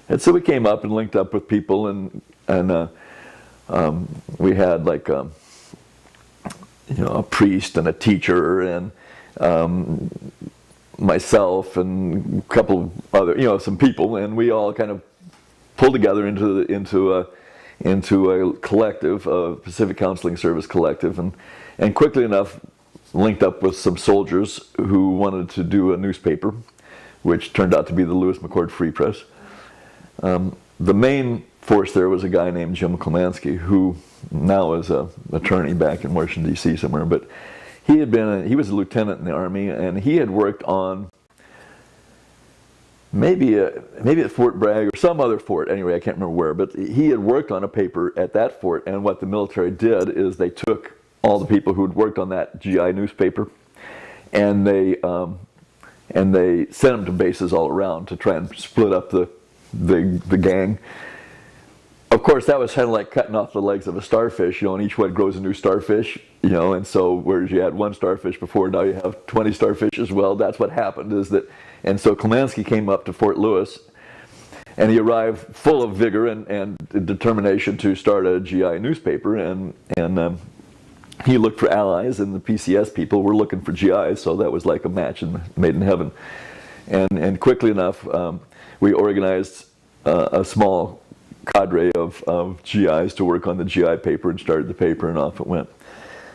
And so we came up and linked up with people, and we had like a priest and a teacher and myself and a couple of other, some people, and we all kind of pulled together into a collective, a Pacific Counseling Service collective, and quickly enough linked up with some soldiers who wanted to do a newspaper, which turned out to be the Lewis McChord Free Press. The main force there was a guy named Jim Klemanski, who now is an attorney back in Washington, D.C. somewhere, but he was a lieutenant in the Army, and he had worked on maybe at Fort Bragg or some other fort, anyway, I can't remember where, but he had worked on a paper at that fort, and what the military did is they took all the people who had worked on that GI newspaper, and they sent them to bases all around to try and split up the gang. Of course, that was kind of like cutting off the legs of a starfish, and each one grows a new starfish, and so whereas you had one starfish before, now you have 20 starfish as well. That's what happened, and so Klemanski came up to Fort Lewis, and he arrived full of vigor and determination to start a GI newspaper, and he looked for allies, and the PCS people were looking for GIs, so that was like a match made in heaven. And quickly enough, we organized a small cadre of GIs to work on the GI paper and started the paper, and off it went.